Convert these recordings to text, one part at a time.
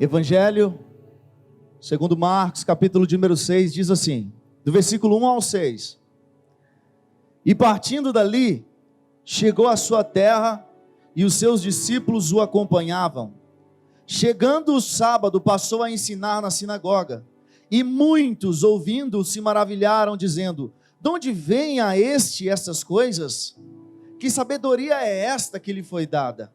Evangelho, segundo Marcos, capítulo de número 6, diz assim, do versículo 1 ao 6. E partindo dali, chegou à sua terra, e os seus discípulos o acompanhavam. Chegando o sábado, passou a ensinar na sinagoga, e muitos, ouvindo, se maravilharam, dizendo: de onde vem a este essas coisas? Que sabedoria é esta que lhe foi dada?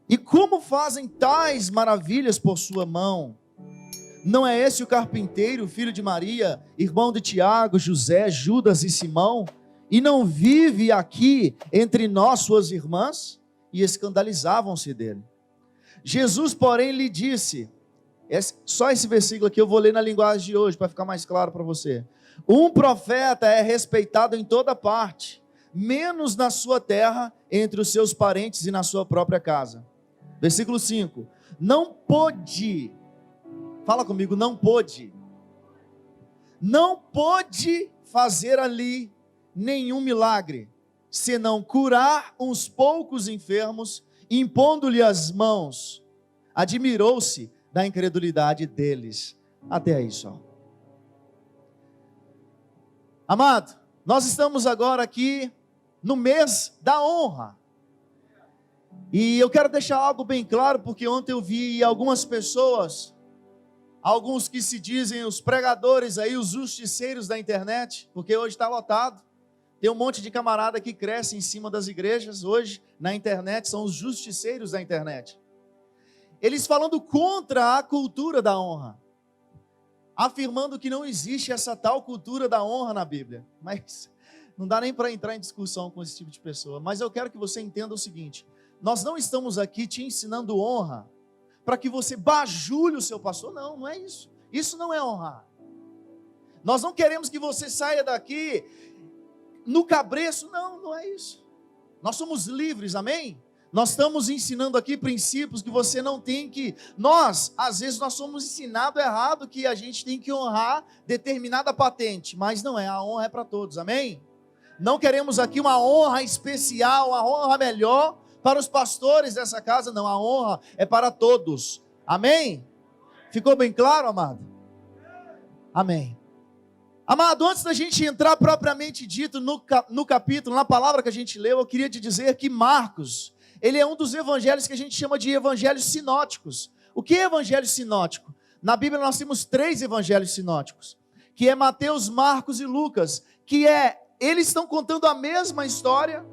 E como fazem tais maravilhas por sua mão? Não é esse o carpinteiro, filho de Maria, irmão de Tiago, José, Judas e Simão? E não vive aqui entre nós suas irmãs? E escandalizavam-se dele. Jesus, porém, lhe disse, só esse versículo aqui eu vou ler na linguagem de hoje, para ficar mais claro para você. Um profeta é respeitado em toda parte, menos na sua terra, entre os seus parentes e na sua própria casa. Versículo 5. Não pôde, fala comigo, não pôde fazer ali nenhum milagre, senão curar uns poucos enfermos, impondo-lhe as mãos. Admirou-se da incredulidade deles. Até aí só. Amado, nós estamos agora aqui no mês da honra. E eu quero deixar algo bem claro, porque ontem eu vi algumas pessoas, alguns que se dizem os pregadores aí, os justiceiros da internet, porque hoje está lotado. Tem um monte de camarada que cresce em cima das igrejas hoje na internet, são os justiceiros da internet. Eles falando contra a cultura da honra, afirmando que não existe essa tal cultura da honra na Bíblia. Mas não dá nem para entrar em discussão com esse tipo de pessoa. Mas eu quero que você entenda o seguinte: nós não estamos aqui te ensinando honra para que você bajule o seu pastor. Não, não é isso. Isso não é honrar. Nós não queremos que você saia daqui no cabreço. Não, não é isso. Nós somos livres, amém? Nós estamos ensinando aqui princípios que você não tem que... às vezes nós somos ensinados errado que a gente tem que honrar determinada patente, mas não é, a honra é para todos, amém? Não queremos aqui uma honra especial, uma honra melhor para os pastores dessa casa, não, a honra é para todos, amém? Ficou bem claro, amado? Amém. Amado, antes da gente entrar propriamente dito no capítulo, na palavra que a gente leu, eu queria te dizer que Marcos, ele é um dos evangelhos que a gente chama de evangelhos sinóticos. O que é evangelho sinótico? Na Bíblia nós temos 3 evangelhos sinóticos, que é Mateus, Marcos e Lucas, eles estão contando a mesma história,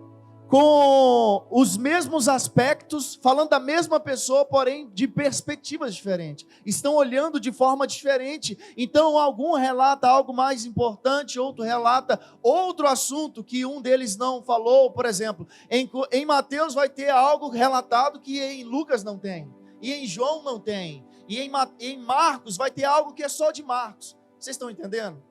com os mesmos aspectos, falando da mesma pessoa, porém de perspectivas diferentes. Estão olhando de forma diferente. Então, algum relata algo mais importante, outro relata outro assunto que um deles não falou. Por exemplo, em Mateus vai ter algo relatado que em Lucas não tem, e em João não tem, e em Marcos vai ter algo que é só de Marcos. Vocês estão entendendo?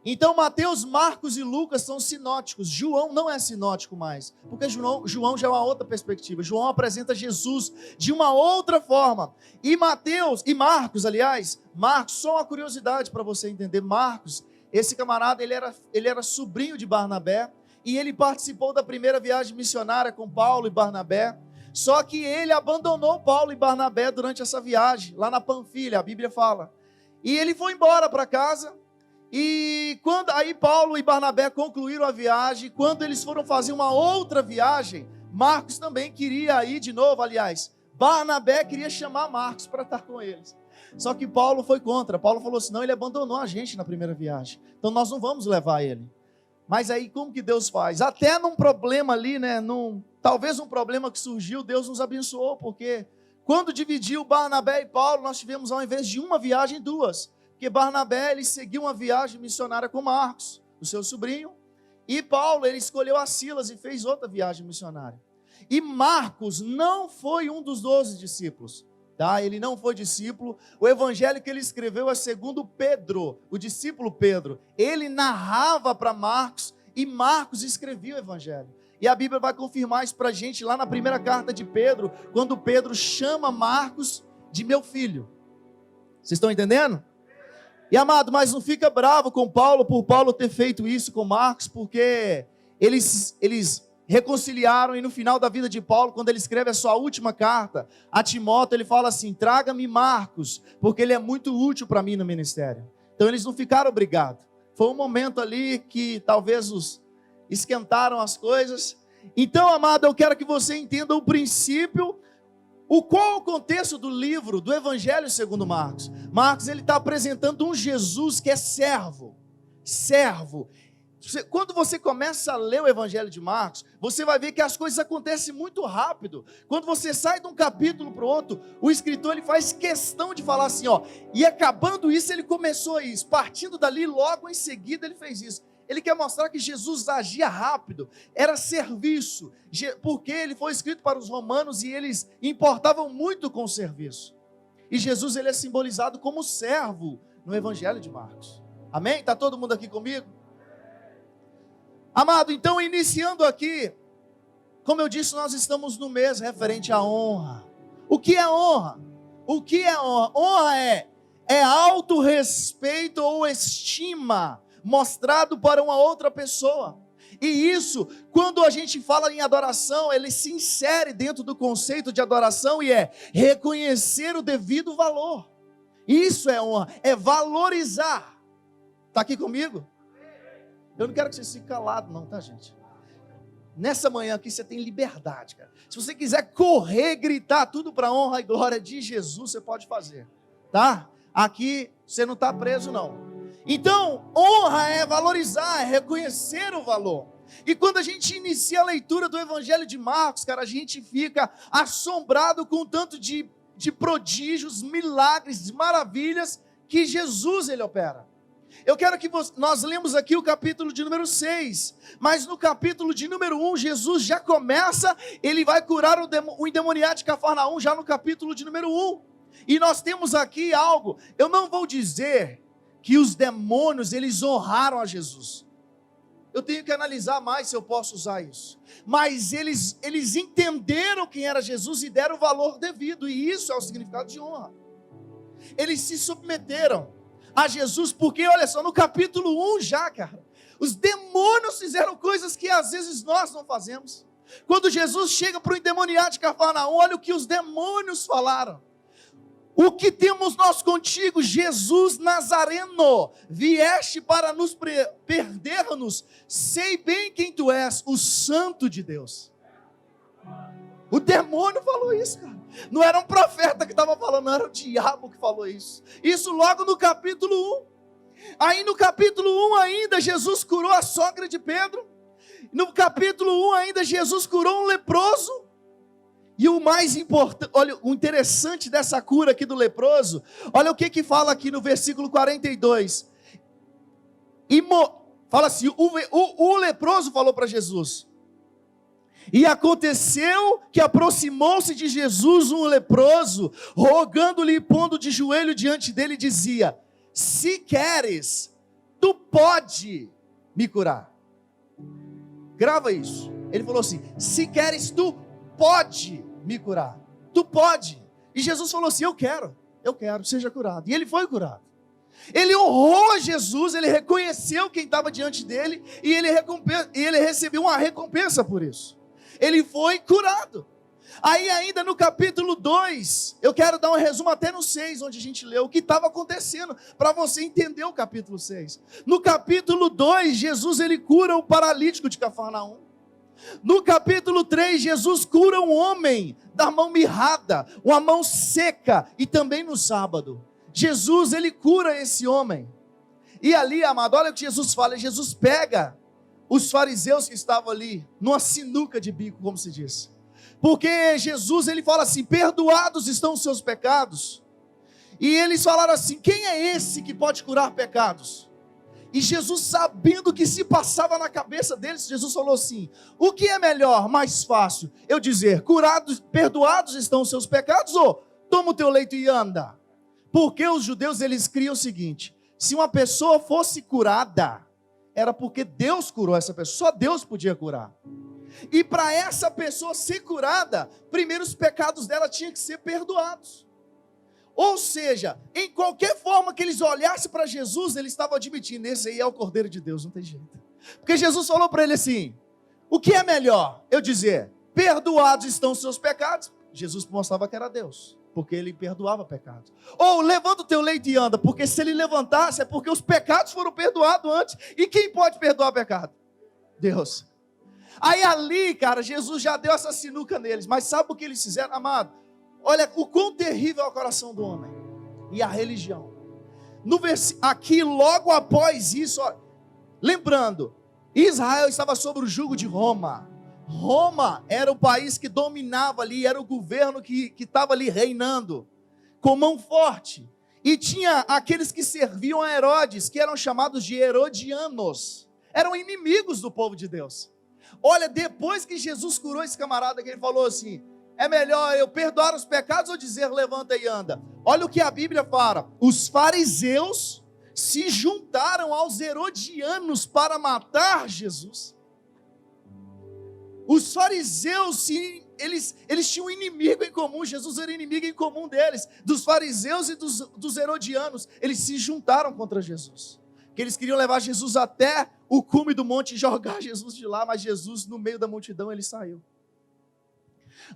Então Mateus, Marcos e Lucas são sinóticos. João não é sinótico mais, porque João já é uma outra perspectiva. João apresenta Jesus de uma outra forma. E Marcos, só uma curiosidade para você entender. Marcos, esse camarada, ele era sobrinho de Barnabé, e ele participou da primeira viagem missionária com Paulo e Barnabé. Só que ele abandonou Paulo e Barnabé durante essa viagem, lá na Panfilha, a Bíblia fala. E ele foi embora para casa. E aí Paulo e Barnabé concluíram a viagem. Quando eles foram fazer uma outra viagem, Marcos também queria ir de novo. Barnabé queria chamar Marcos para estar com eles. Só que Paulo foi contra. Paulo falou assim: não, ele abandonou a gente na primeira viagem, então nós não vamos levar ele. Mas aí como que Deus faz? Até num problema ali, talvez um problema que surgiu, Deus nos abençoou, porque quando dividiu Barnabé e Paulo, nós tivemos, ao invés de uma viagem, 2. Porque Barnabé, ele seguiu uma viagem missionária com Marcos, o seu sobrinho, e Paulo, ele escolheu a Silas e fez outra viagem missionária. E Marcos não foi um dos 12 discípulos, tá? Ele não foi discípulo. O evangelho que ele escreveu é segundo Pedro, o discípulo Pedro. Ele narrava para Marcos e Marcos escrevia o evangelho. E a Bíblia vai confirmar isso para a gente lá na primeira carta de Pedro, quando Pedro chama Marcos de meu filho. Vocês estão entendendo? E amado, mas não fica bravo com Paulo por Paulo ter feito isso com Marcos, porque eles reconciliaram, e no final da vida de Paulo, quando ele escreve a sua última carta a Timóteo, ele fala assim: traga-me Marcos, porque ele é muito útil para mim no ministério. Então eles não ficaram brigados. Foi um momento ali que talvez os esquentaram as coisas. Então, amado, eu quero que você entenda o princípio. Qual é o contexto do livro, do Evangelho segundo Marcos? Marcos, ele está apresentando um Jesus que é servo. Quando você começa a ler o Evangelho de Marcos, você vai ver que as coisas acontecem muito rápido. Quando você sai de um capítulo para o outro, o escritor ele faz questão de falar assim, ó, e acabando isso, ele começou isso, partindo dali, logo em seguida ele fez isso. Ele quer mostrar que Jesus agia rápido, era serviço, porque ele foi escrito para os romanos e eles importavam muito com o serviço. E Jesus, ele é simbolizado como servo no Evangelho de Marcos. Amém? Está todo mundo aqui comigo? Amado, então iniciando aqui, como eu disse, nós estamos no mês referente à honra. O que é honra? O que é honra? Honra é autorrespeito ou estima mostrado para uma outra pessoa. E isso, quando a gente fala em adoração, ele se insere dentro do conceito de adoração e é reconhecer o devido valor. Isso é honra, é valorizar. Está aqui comigo? Eu não quero que você fique calado não, tá, gente? Nessa manhã aqui você tem liberdade, cara. Se você quiser correr, gritar tudo para a honra e glória de Jesus, você pode fazer, tá? Aqui você não está preso não. Então, honra é valorizar, é reconhecer o valor. E quando a gente inicia a leitura do Evangelho de Marcos, cara, a gente fica assombrado com o tanto de prodígios, milagres, maravilhas que Jesus ele opera. Eu quero que nós lemos aqui o capítulo de número 6, mas no capítulo de número 1, Jesus já começa, ele vai curar o endemoniado de Cafarnaum, já no capítulo de número 1. E nós temos aqui algo, eu não vou dizer que os demônios, eles honraram a Jesus. Eu tenho que analisar mais se eu posso usar isso. Mas eles entenderam quem era Jesus e deram o valor devido, e isso é o significado de honra. Eles se submeteram a Jesus, porque olha só, no capítulo 1 já, cara, os demônios fizeram coisas que às vezes nós não fazemos. Quando Jesus chega para o endemoniado de Cafarnaum, olha o que os demônios falaram. O que temos nós contigo, Jesus Nazareno? Vieste para nos perder-nos. Sei bem quem tu és, o Santo de Deus. O demônio falou isso, cara. Não era um profeta que estava falando, não era o diabo que falou isso. Isso logo no capítulo 1. Aí no capítulo 1 ainda, Jesus curou a sogra de Pedro. No capítulo 1 ainda, Jesus curou um leproso. E o mais importante, olha, o interessante dessa cura aqui do leproso, olha o que fala aqui no versículo 42. Fala assim, o leproso falou para Jesus. E aconteceu que aproximou-se de Jesus um leproso, rogando-lhe e pondo de joelho diante dele, dizia: se queres, tu pode me curar. Grava isso. Ele falou assim: se queres, tu pode me curar. Tu pode. E Jesus falou assim: eu quero, seja curado. E ele foi curado. Ele honrou a Jesus, ele reconheceu quem estava diante dele, e ele recebeu uma recompensa por isso. Ele foi curado. Aí ainda no capítulo 2, eu quero dar um resumo até no 6, onde a gente leu o que estava acontecendo, para você entender o capítulo 6. No capítulo 2, Jesus ele cura o paralítico de Cafarnaum. No capítulo 3, Jesus cura um homem da mão mirrada, uma mão seca, e também no sábado. Jesus ele cura esse homem. E ali, amado, olha o que Jesus fala. Jesus pega os fariseus que estavam ali, numa sinuca de bico, como se diz. Porque Jesus, ele fala assim: perdoados estão os seus pecados. E eles falaram assim: quem é esse que pode curar pecados? E Jesus, sabendo o que se passava na cabeça deles, Jesus falou assim: o que é melhor, mais fácil, eu dizer, perdoados estão os seus pecados, ou toma o teu leito e anda? Porque os judeus, eles criam o seguinte: se uma pessoa fosse curada, era porque Deus curou essa pessoa, só Deus podia curar. E para essa pessoa ser curada, primeiro os pecados dela tinham que ser perdoados. Ou seja, em qualquer forma que eles olhassem para Jesus, eles estavam admitindo: esse aí é o Cordeiro de Deus, não tem jeito. Porque Jesus falou para ele assim: O que é melhor? Eu dizer, perdoados estão os seus pecados. Jesus mostrava que era Deus, porque ele perdoava pecados. Ou levanta o teu leito e anda, porque se ele levantasse é porque os pecados foram perdoados antes. E quem pode perdoar pecado? Deus. Aí ali, cara, Jesus já deu essa sinuca neles. Mas sabe o que eles fizeram, amado? Olha o quão terrível é o coração do homem e a religião. Aqui, logo após isso, ó, lembrando, Israel estava sob o jugo de Roma. Roma era o país que dominava ali, era o governo que estava ali reinando, com mão forte. E tinha aqueles que serviam a Herodes, que eram chamados de herodianos. Eram inimigos do povo de Deus. Olha, depois que Jesus curou esse camarada, que ele falou assim, é melhor eu perdoar os pecados ou dizer levanta e anda? Olha o que a Bíblia fala. Os fariseus se juntaram aos herodianos para matar Jesus. Os fariseus, eles tinham um inimigo em comum. Jesus era inimigo em comum deles, dos fariseus e dos herodianos. Eles se juntaram contra Jesus, que eles queriam levar Jesus até o cume do monte e jogar Jesus de lá, mas Jesus, no meio da multidão, ele saiu.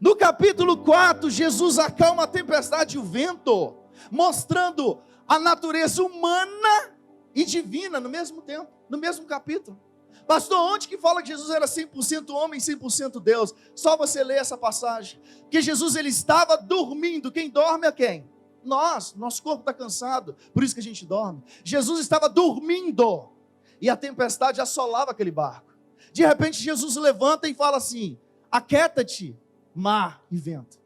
No capítulo 4, Jesus acalma a tempestade e o vento, mostrando a natureza humana e divina no mesmo tempo, no mesmo capítulo. Pastor, onde que fala que Jesus era 100% homem e 100% Deus? Só você ler essa passagem. Que Jesus, ele estava dormindo. Quem dorme é quem? Nosso corpo está cansado, por isso que a gente dorme. Jesus estava dormindo e a tempestade assolava aquele barco. De repente Jesus levanta e fala assim, aquieta-te, mar e vento.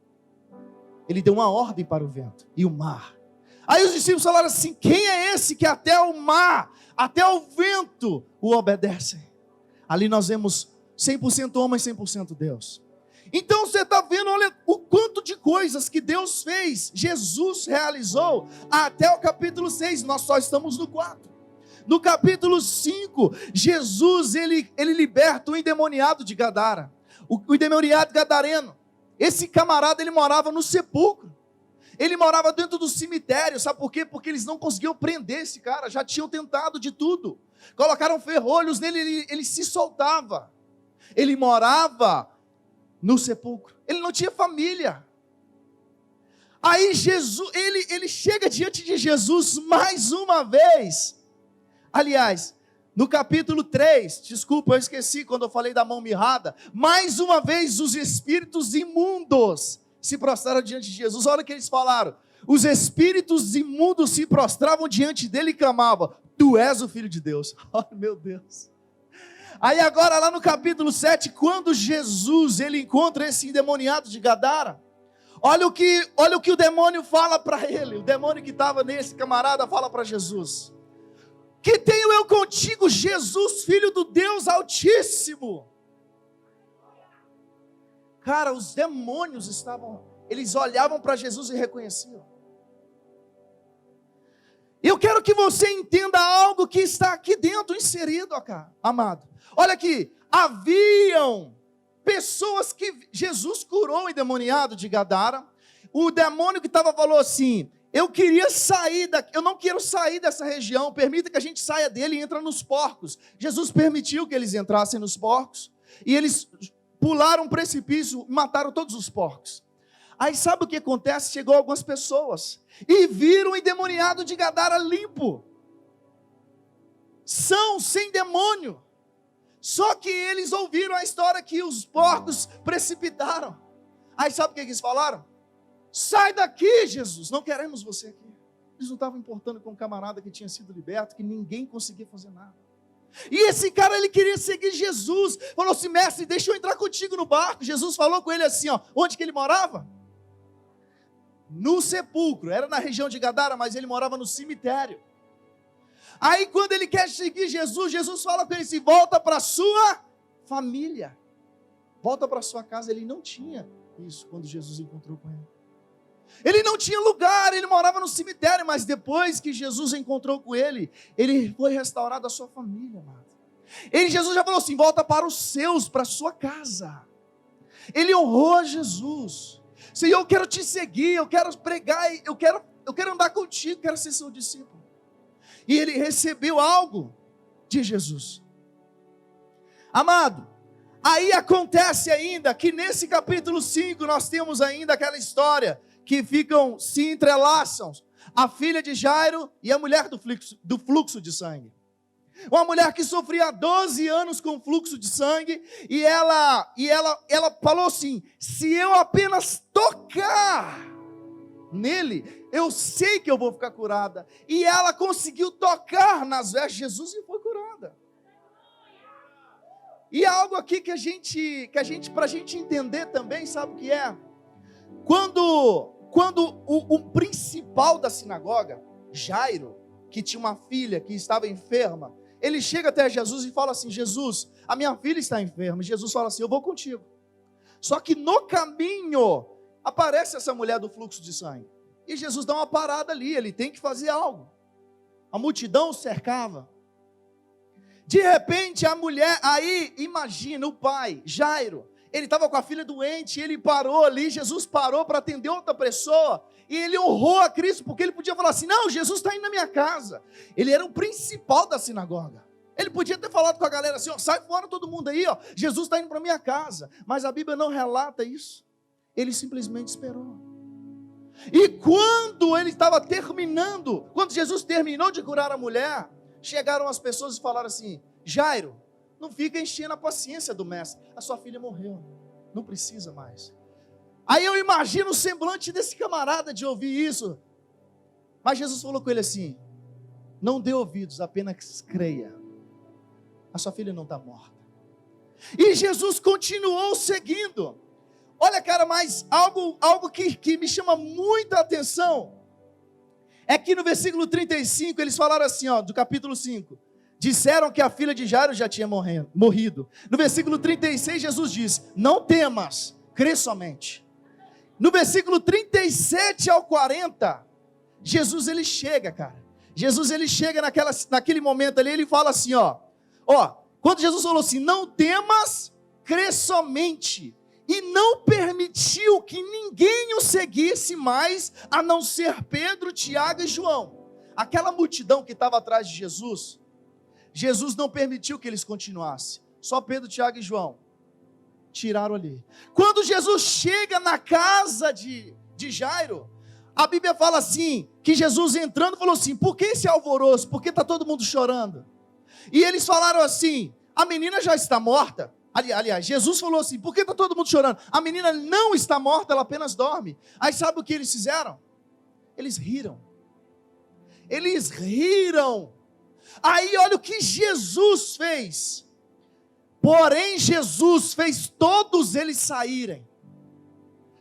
Ele deu uma ordem para o vento e o mar. Aí os discípulos falaram assim, quem é esse que até o mar, até o vento o obedecem? Ali nós vemos 100% homem, 100% Deus. Então você está vendo, olha o quanto de coisas que Deus fez, Jesus realizou até o capítulo 6, nós só estamos no 4. No capítulo 5, Jesus, ele liberta o endemoniado de Gadara, o endemoniado gadareno. Esse camarada, ele morava no sepulcro, ele morava dentro do cemitério, sabe por quê? Porque eles não conseguiam prender esse cara, já tinham tentado de tudo, colocaram ferrolhos nele, ele se soltava, ele morava no sepulcro, ele não tinha família. Aí Jesus, ele chega diante de Jesus mais uma vez. Aliás, no capítulo 3, desculpa, eu esqueci quando eu falei da mão mirrada, mais uma vez os espíritos imundos se prostraram diante de Jesus. Olha o que eles falaram, os espíritos imundos se prostravam diante dele e clamavam, tu és o Filho de Deus. Oh meu Deus. Aí agora lá no capítulo 7, quando Jesus, ele encontra esse endemoniado de Gadara, olha o que o demônio fala para ele, o demônio que estava nesse camarada fala para Jesus, que tenho eu contigo, Jesus, Filho do Deus Altíssimo. Cara, os demônios eles olhavam para Jesus e reconheciam. Eu quero que você entenda algo que está aqui dentro, inserido, amado. Olha aqui, haviam pessoas que Jesus curou o endemoniado de Gadara. O demônio que estava falou assim, eu não quero sair dessa região, permita que a gente saia dele e entre nos porcos. Jesus permitiu que eles entrassem nos porcos, e eles pularam um precipício e mataram todos os porcos. Aí sabe o que acontece? Chegou algumas pessoas e viram o endemoniado de Gadara limpo, sem demônio. Só que eles ouviram a história que os porcos precipitaram. Aí sabe o que eles falaram? Sai daqui, Jesus, não queremos você aqui. Eles não estavam importando com um camarada que tinha sido liberto, que ninguém conseguia fazer nada. E esse cara, ele queria seguir Jesus. Falou assim, mestre, deixa eu entrar contigo no barco. Jesus falou com ele assim, ó, onde que ele morava? No sepulcro, era na região de Gadara, mas ele morava no cemitério. Aí quando ele quer seguir Jesus, Jesus fala com ele assim, volta para a sua família, volta para a sua casa. Ele não tinha isso quando Jesus encontrou com ele. Ele não tinha lugar, ele morava no cemitério, mas depois que Jesus encontrou com ele foi restaurado a sua família, amado. Jesus já falou assim, volta para os seus, para a sua casa. Ele honrou a Jesus. Senhor, eu quero te seguir, eu quero pregar, eu quero andar contigo, quero ser seu discípulo. E ele recebeu algo de Jesus. Amado, Aí acontece ainda que nesse capítulo 5 nós temos ainda aquela história que se entrelaçam. A filha de Jairo e a mulher do fluxo de sangue. Uma mulher que sofria 12 anos com fluxo de sangue, e ela falou assim: se eu apenas tocar nele, eu sei que eu vou ficar curada. E ela conseguiu tocar nas vestes de Jesus e foi curada. E algo aqui que a gente para a gente entender também, sabe o que é? Quando o principal da sinagoga, Jairo, que tinha uma filha que estava enferma, ele chega até Jesus e fala assim: Jesus, a minha filha está enferma. E Jesus fala assim: eu vou contigo. Só que no caminho aparece essa mulher do fluxo de sangue. E Jesus dá uma parada ali, ele tem que fazer algo. A multidão cercava. De repente a mulher, aí imagina o pai, Jairo, ele estava com a filha doente, ele parou ali, Jesus parou para atender outra pessoa, e ele honrou a Cristo, porque ele podia falar assim: não, Jesus está indo na minha casa. Ele era o principal da sinagoga. Ele podia ter falado com a galera assim: ó, sai fora todo mundo aí, ó, Jesus está indo para minha casa. Mas a Bíblia não relata isso. Ele simplesmente esperou. E quando ele estava terminando, quando Jesus terminou de curar a mulher, chegaram as pessoas e falaram assim: Jairo, não fica enchendo a paciência do mestre, a sua filha morreu, não precisa mais. Aí eu imagino o semblante desse camarada de ouvir isso. Mas Jesus falou com ele assim: não dê ouvidos, apenas creia, a sua filha não está morta. E Jesus continuou seguindo. Olha, cara, mas algo que me chama muita atenção é que no versículo 35 eles falaram assim, ó, do capítulo 5, disseram que a filha de Jairo já tinha morrido. No versículo 36 Jesus diz: não temas, crê somente. No versículo 37 ao 40, Jesus ele chega, cara. Jesus ele chega naquele momento ali, ele fala assim, ó, quando Jesus falou assim: não temas, crê somente. E não permitiu que ninguém o seguisse mais, a não ser Pedro, Tiago e João. Aquela multidão que estava atrás de Jesus, Jesus não permitiu que eles continuassem. Só Pedro, Tiago e João tiraram ali. Quando Jesus chega na casa de Jairo, a Bíblia fala assim, que Jesus entrando falou assim: por que esse alvoroço? Por que está todo mundo chorando? E eles falaram assim: a menina já está morta. Aliás, Jesus falou assim: por que está todo mundo chorando? A menina não está morta, ela apenas dorme. Aí sabe o que eles fizeram? Eles riram. Eles riram. Aí olha o que Jesus fez. Porém Jesus fez todos eles saírem.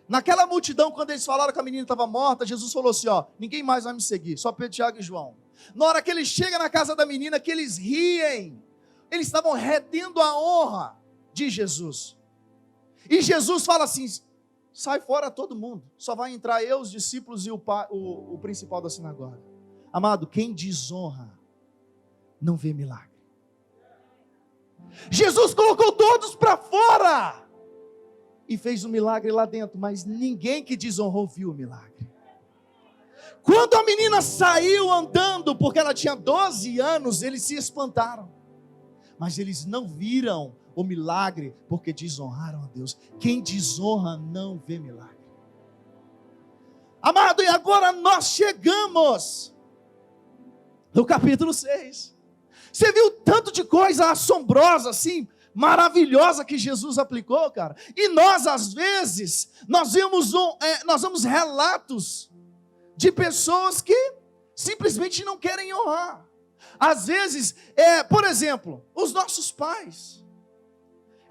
Naquela multidão, quando eles falaram que a menina estava morta, Jesus falou assim: ó, ninguém mais vai me seguir, só Pedro, Tiago e João. Na hora que ele chega na casa da menina, que eles riem, eles estavam retendo a honra de Jesus. E Jesus fala assim: sai fora todo mundo, só vai entrar eu, os discípulos e o principal da sinagoga. Amado, quem desonra não vê milagre. Jesus colocou todos para fora e fez um milagre lá dentro, mas ninguém que desonrou viu o milagre. Quando a menina saiu andando, porque ela tinha 12 anos, eles se espantaram, mas eles não viram o milagre, porque desonraram a Deus. Quem desonra não vê milagre. Amado, e agora nós chegamos no capítulo 6. Você viu tanto de coisa assombrosa assim, maravilhosa que Jesus aplicou, cara? E nós às vezes, nós vemos relatos de pessoas que simplesmente não querem honrar. Às vezes, por exemplo, os nossos pais.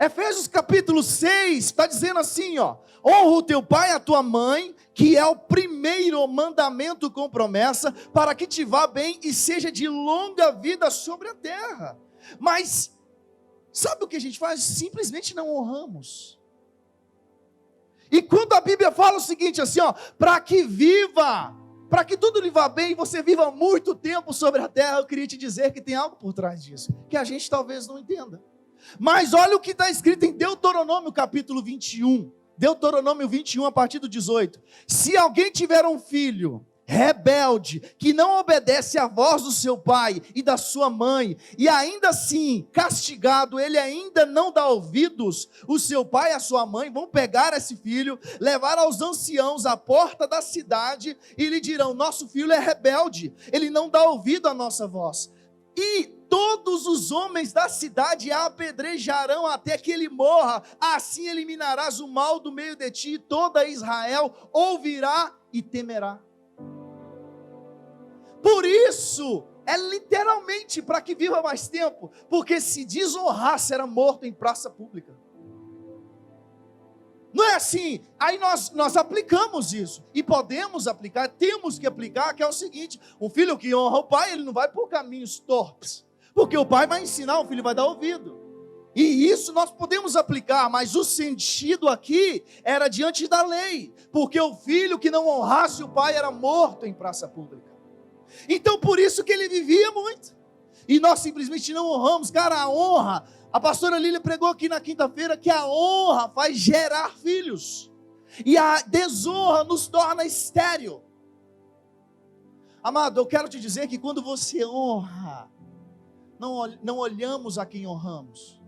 Efésios capítulo 6 está dizendo assim, ó: honra o teu pai e a tua mãe, que é o primeiro mandamento com promessa, para que te vá bem e seja de longa vida sobre a terra. Mas sabe o que a gente faz? Simplesmente não honramos. E quando a Bíblia fala o seguinte assim, ó: para que viva, para que tudo lhe vá bem e você viva muito tempo sobre a terra, eu queria te dizer que tem algo por trás disso, que a gente talvez não entenda. Mas olha o que está escrito em Deuteronômio capítulo 21. Deuteronômio 21 a partir do 18. Se alguém tiver um filho rebelde, que não obedece à voz do seu pai e da sua mãe, e ainda assim, castigado, ele ainda não dá ouvidos, o seu pai e a sua mãe vão pegar esse filho, levar aos anciãos à porta da cidade, e lhe dirão: nosso filho é rebelde, ele não dá ouvido à nossa voz. E todos os homens da cidade a apedrejarão até que ele morra. Assim eliminarás o mal do meio de ti, e toda Israel ouvirá e temerá. Por isso, é literalmente para que viva mais tempo, porque se desonrasse era morto em praça pública. Não é assim? Aí nós aplicamos isso, e podemos aplicar, temos que aplicar, que é o seguinte: um filho que honra o pai, ele não vai por caminhos torpes, porque o pai vai ensinar, o filho vai dar ouvido. E isso nós podemos aplicar, mas o sentido aqui era diante da lei, porque o filho que não honrasse o pai era morto em praça pública. Então por isso que ele vivia muito, e nós simplesmente não honramos. Cara, a honra, a pastora Lília pregou aqui na quinta-feira que a honra faz gerar filhos, e a desonra nos torna estéril. Amado, eu quero te dizer que quando você honra, não olhamos a quem honramos.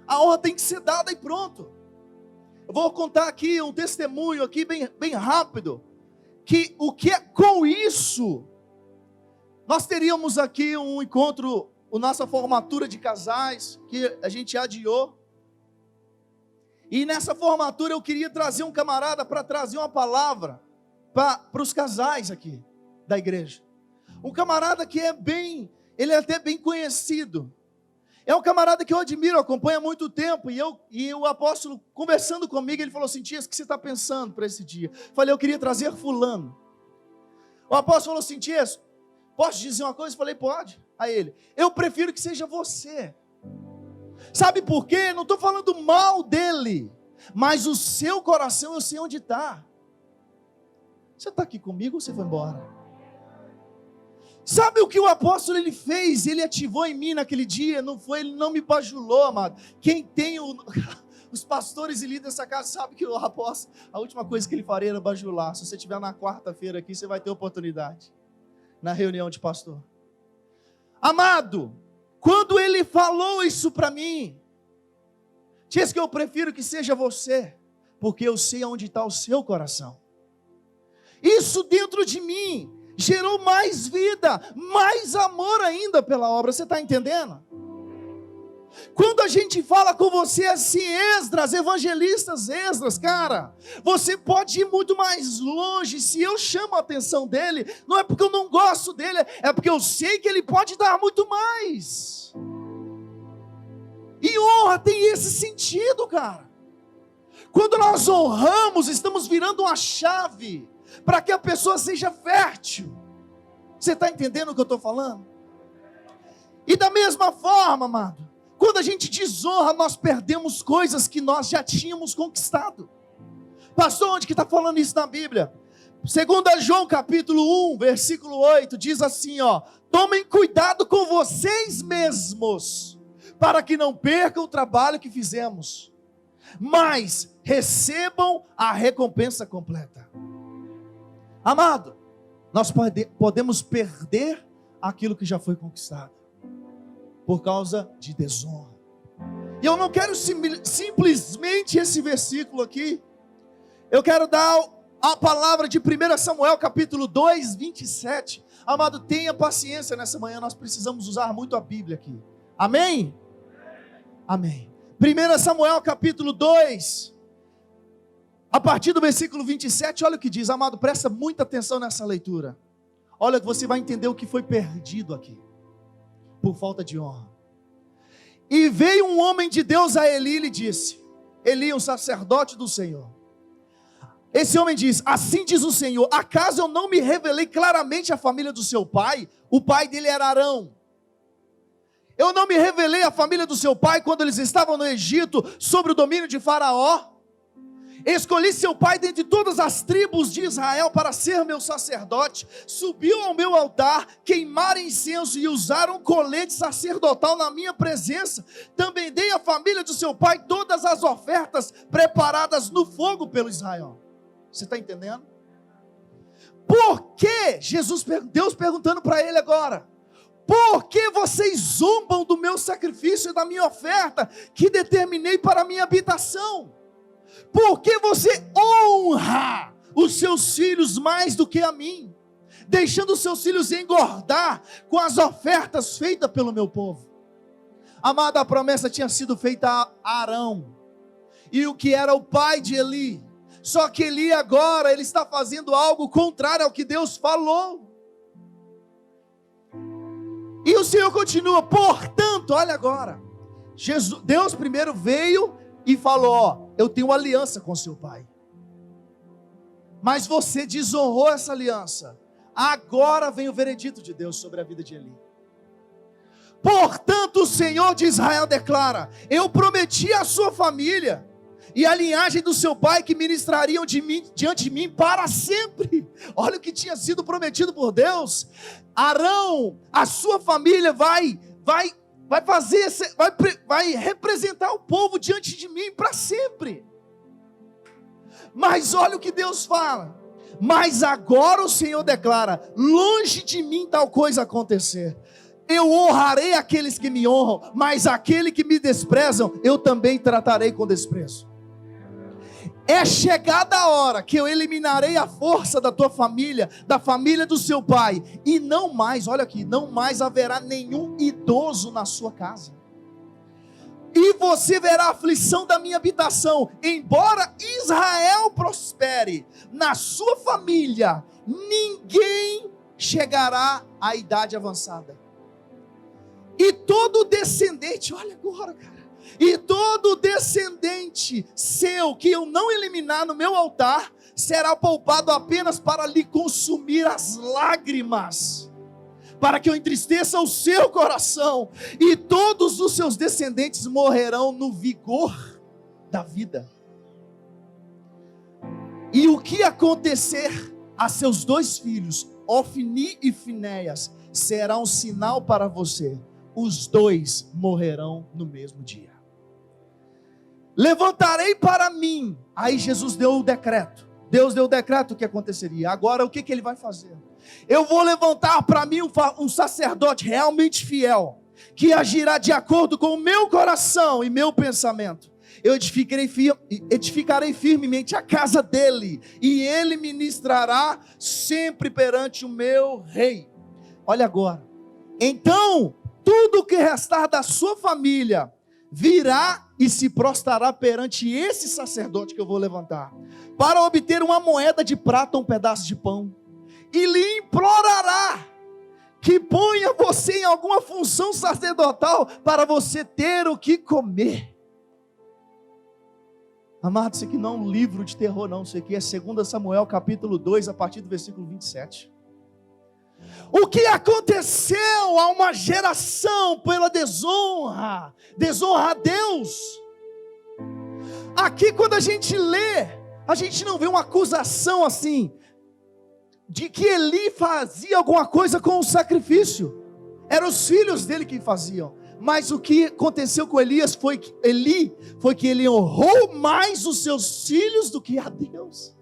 A honra tem que ser dada e pronto. Eu vou contar aqui um testemunho aqui bem rápido, que o que é com isso, nós teríamos aqui um encontro, a nossa formatura de casais, que a gente adiou. E nessa formatura eu queria trazer um camarada para trazer uma palavra para os casais aqui da igreja. Um camarada que ele é até bem conhecido. É um camarada que eu admiro, acompanho há muito tempo. E o apóstolo, conversando comigo, ele falou assim: Tias, o que você está pensando para esse dia? Eu falei: eu queria trazer fulano. O apóstolo falou assim: Tias, posso dizer uma coisa? Eu falei: pode. A ele: eu prefiro que seja você. Sabe por quê? Não estou falando mal dele, mas o seu coração eu sei onde está. Você está aqui comigo ou você foi embora? Sabe o que o apóstolo ele fez? Ele ativou em mim naquele dia. Ele não me bajulou, amado. Quem tem os pastores e líderes dessa casa sabe que o apóstolo, a última coisa que ele faria era bajular. Se você estiver na quarta-feira aqui, você vai ter oportunidade na reunião de pastor. Amado, quando ele falou isso para mim, diz que eu prefiro que seja você, porque eu sei onde está o seu coração. Isso dentro de mim gerou mais vida, mais amor ainda pela obra. Você está entendendo? Quando a gente fala com você assim, Esdras, evangelistas Esdras, cara, você pode ir muito mais longe. Se eu chamo a atenção dele, não é porque eu não gosto dele, é porque eu sei que ele pode dar muito mais. E honra tem esse sentido, cara. Quando nós honramos, estamos virando uma chave para que a pessoa seja fértil. Você está entendendo o que eu estou falando? E da mesma forma, amado, quando a gente desonra, nós perdemos coisas que nós já tínhamos conquistado. Pastor, onde que está falando isso na Bíblia? 2 João capítulo 1, versículo 8, diz assim, ó: tomem cuidado com vocês mesmos, para que não percam o trabalho que fizemos, mas recebam a recompensa completa. Amado, nós podemos perder aquilo que já foi conquistado por causa de desonra. E eu não quero simplesmente esse versículo aqui. Eu quero dar a palavra de 1 Samuel capítulo 2, 27. Amado, tenha paciência nessa manhã, nós precisamos usar muito a Bíblia aqui. Amém? Amém. 1 Samuel capítulo 2, a partir do versículo 27, olha o que diz. Amado, presta muita atenção nessa leitura. Olha que você vai entender o que foi perdido aqui, por falta de honra. E veio um homem de Deus a Eli e lhe disse, Eli, um sacerdote do Senhor. Esse homem diz, assim diz o Senhor, acaso eu não me revelei claramente à família do seu pai? O pai dele era Arão. Eu não me revelei à família do seu pai quando eles estavam no Egito, sobre o domínio de Faraó? Escolhi seu pai dentre todas as tribos de Israel para ser meu sacerdote. Subiu ao meu altar, queimaram incenso e usaram colete sacerdotal na minha presença. Também dei à família do seu pai todas as ofertas preparadas no fogo pelo Israel. Você está entendendo? Por que, Deus perguntando para ele agora, por que vocês zombam do meu sacrifício e da minha oferta, que determinei para a minha habitação? Por que você honra os seus filhos mais do que a mim, deixando os seus filhos engordar com as ofertas feitas pelo meu povo? Amado, a promessa tinha sido feita a Arão, e o que era o pai de Eli. Só que Eli agora, ele está fazendo algo contrário ao que Deus falou. E o Senhor continua, portanto, olha agora, Deus primeiro veio e falou, ó, eu tenho aliança com seu pai, mas você desonrou essa aliança. Agora vem o veredito de Deus sobre a vida de Eli. Portanto, o Senhor de Israel declara, eu prometi à sua família e à linhagem do seu pai que ministrariam diante de mim para sempre. Olha o que tinha sido prometido por Deus. Arão, a sua família vai representar o povo diante de mim para sempre. Mas olha o que Deus fala. Mas agora o Senhor declara, longe de mim tal coisa acontecer. Eu honrarei aqueles que me honram, mas aquele que me desprezam, eu também tratarei com desprezo. É chegada a hora que eu eliminarei a força da tua família, da família do seu pai, e não mais, olha aqui, não mais haverá nenhum idoso na sua casa. E você verá a aflição da minha habitação, embora Israel prospere, na sua família, ninguém chegará à idade avançada. E todo descendente, olha agora, cara. E todo descendente seu que eu não eliminar no meu altar, será poupado apenas para lhe consumir as lágrimas, para que eu entristeça o seu coração, e todos os seus descendentes morrerão no vigor da vida. E o que acontecer a seus dois filhos, Ofni e Finéias, será um sinal para você. Os dois morrerão no mesmo dia. Levantarei para mim. Aí Jesus deu o decreto. Deus deu o decreto que aconteceria. Agora o que ele vai fazer? Eu vou levantar para mim um sacerdote realmente fiel, que agirá de acordo com o meu coração e meu pensamento. Eu edificarei firmemente a casa dele, e ele ministrará sempre perante o meu rei. Olha agora. Então tudo o que restar da sua família virá e se prostrará perante esse sacerdote que eu vou levantar, para obter uma moeda de prata, um pedaço de pão, e lhe implorará que ponha você em alguma função sacerdotal, para você ter o que comer. Amado, isso aqui não é um livro de terror não, isso aqui é 2 Samuel capítulo 2, a partir do versículo 27. O que aconteceu a uma geração pela desonra a Deus? Aqui quando a gente lê, a gente não vê uma acusação assim, de que Eli fazia alguma coisa com o sacrifício. Eram os filhos dele que faziam. Mas o que aconteceu com Eli foi que ele honrou mais os seus filhos do que a Deus.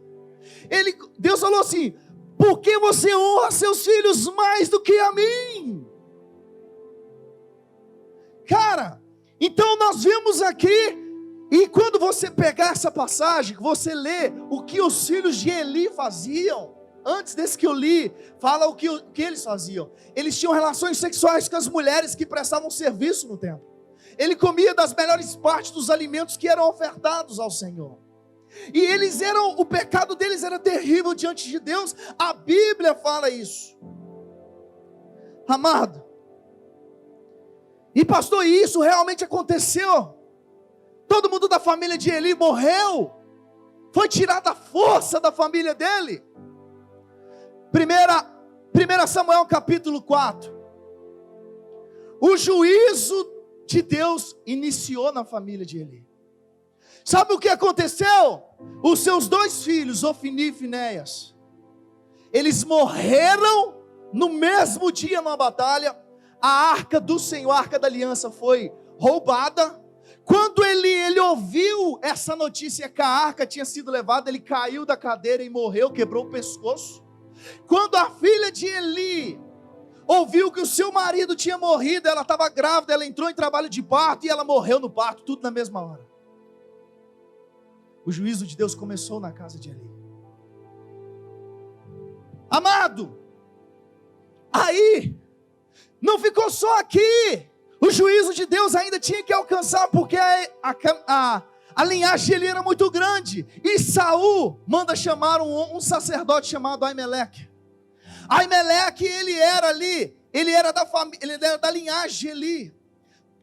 Deus falou assim, por que você honra seus filhos mais do que a mim? Cara, então nós vemos aqui, e quando você pegar essa passagem, você lê o que os filhos de Eli faziam. Antes desse que eu li, fala o que eles faziam. Eles tinham relações sexuais com as mulheres que prestavam serviço no templo. Ele comia das melhores partes dos alimentos que eram ofertados ao Senhor. E o pecado deles era terrível diante de Deus. A Bíblia fala isso. Amado. E pastor, isso realmente aconteceu? Todo mundo da família de Eli morreu? Foi tirada a força da família dele? 1 Samuel capítulo 4. O juízo de Deus iniciou na família de Eli. Sabe o que aconteceu? Os seus dois filhos, Ofni e Finéias, eles morreram no mesmo dia numa batalha. A arca do Senhor, a arca da aliança, foi roubada. Quando ele ouviu essa notícia que a arca tinha sido levada, ele caiu da cadeira e morreu, quebrou o pescoço. Quando a filha de Eli ouviu que o seu marido tinha morrido, ela estava grávida, ela entrou em trabalho de parto e ela morreu no parto, tudo na mesma hora. O juízo de Deus começou na casa de Eli. Amado, aí não ficou só aqui. O juízo de Deus ainda tinha que alcançar, porque a linhagem de Eli era muito grande. E Saul manda chamar um sacerdote chamado Aimeleque. Aimeleque, ele era da linhagem de Eli.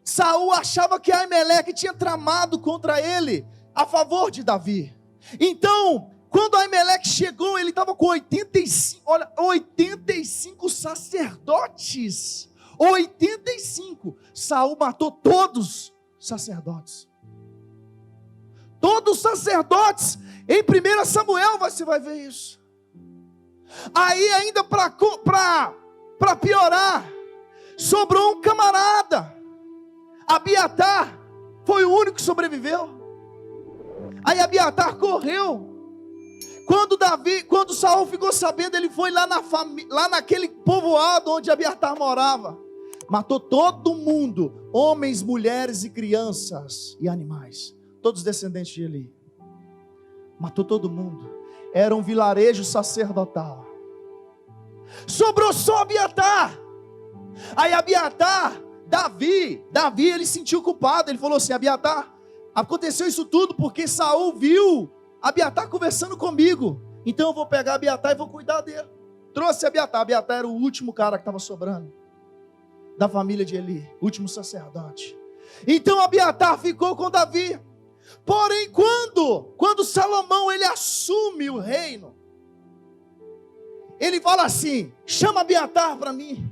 Saul achava que Aimeleque tinha tramado contra ele a favor de Davi. Então, quando Aimeleque chegou, ele estava com 85 sacerdotes. 85. Saul matou todos os sacerdotes. Todos os sacerdotes. Em 1 Samuel você vai ver isso. Aí ainda para piorar, sobrou um camarada, Abiatar, foi o único que sobreviveu. Aí Abiatar correu. Quando Saul ficou sabendo, ele foi lá naquele povoado onde Abiatar morava. Matou todo mundo, homens, mulheres e crianças e animais, todos descendentes de Eli. Matou todo mundo. Era um vilarejo sacerdotal. Sobrou só Abiatar. Aí Abiatar, Davi ele se sentiu culpado. Ele falou assim: Abiatar, aconteceu isso tudo porque Saul viu Abiatar conversando comigo. Então eu vou pegar Abiatar e vou cuidar dele. Trouxe Abiatar. Abiatar era o último cara que estava sobrando da família de Eli, último sacerdote. Então Abiatar ficou com Davi. Porém, quando Salomão ele assume o reino, ele fala assim: chama Abiatar para mim.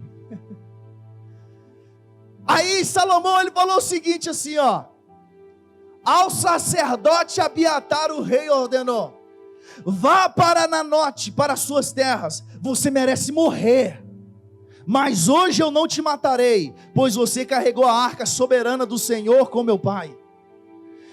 Aí Salomão ele falou o seguinte assim, ó: ao sacerdote Abiatar o rei ordenou: vá para Nanote, para as suas terras, você merece morrer, mas hoje eu não te matarei, pois você carregou a arca soberana do Senhor com meu pai,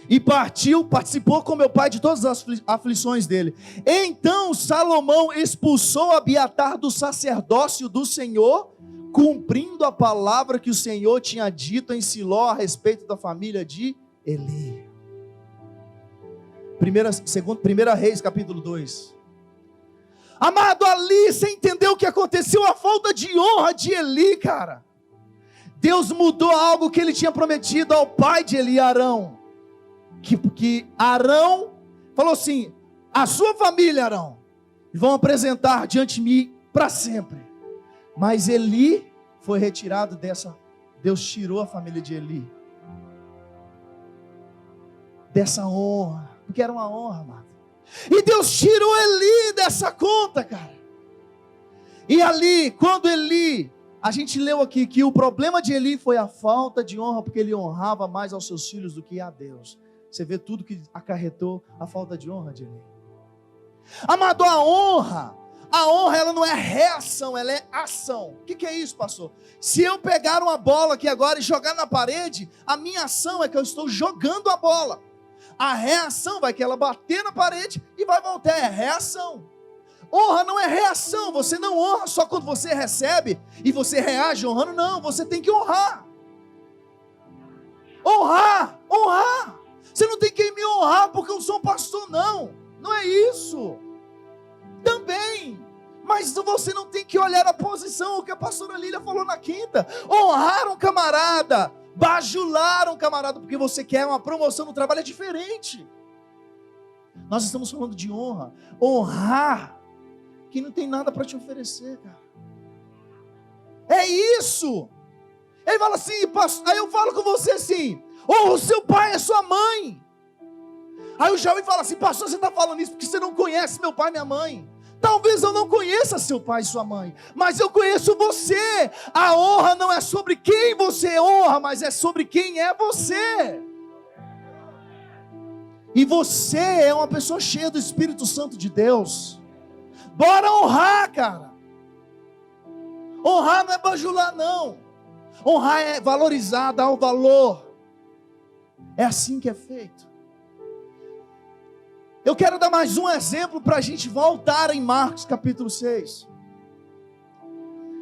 e participou com meu pai de todas as aflições dele. Então Salomão expulsou Abiatar do sacerdócio do Senhor, cumprindo a palavra que o Senhor tinha dito em Siló a respeito da família de Eli. 1 Reis capítulo 2. Amado, ali você entendeu o que aconteceu? A falta de honra de Eli, cara. Deus mudou algo que ele tinha prometido ao pai de Eli, Arão. Que Arão falou assim: a sua família, Arão, vão apresentar diante de mim para sempre. Mas Eli foi retirado Deus tirou a família de Eli dessa honra, porque era uma honra, amado. E Deus tirou Eli dessa conta, cara. E ali, quando Eli, a gente leu aqui que o problema de Eli foi a falta de honra, porque ele honrava mais aos seus filhos do que a Deus. Você vê tudo que acarretou a falta de honra de Eli. Amado, a honra ela não é reação, ela é ação. O que é isso, pastor? Se eu pegar uma bola aqui agora e jogar na parede, a minha ação é que eu estou jogando a bola. A reação vai que ela bater na parede e vai voltar, é reação. Honra não é reação, você não honra só quando você recebe e você reage honrando, não, você tem que honrar. Honrar. Você não tem que me honrar porque eu sou um pastor, não é isso. Também, mas você não tem que olhar a posição, o que a pastora Lília falou na quinta. Honrar um camarada, bajular um camarada porque você quer uma promoção no trabalho é diferente. Nós estamos falando de honrar quem não tem nada para te oferecer, cara. É isso. Ele fala assim, pastor, aí eu falo com você assim: honra o seu pai e a sua mãe. Aí o jovem fala assim: pastor, você está falando isso porque você não conhece meu pai e minha mãe. Talvez eu não conheça seu pai e sua mãe, mas eu conheço você. A honra não é sobre quem você honra, mas é sobre quem é você. E você é uma pessoa cheia do Espírito Santo de Deus. Bora honrar, cara. Honrar não é bajular, não. Honrar é valorizar, dar o valor. É assim que é feito. Eu quero dar mais um exemplo para a gente voltar em Marcos capítulo 6.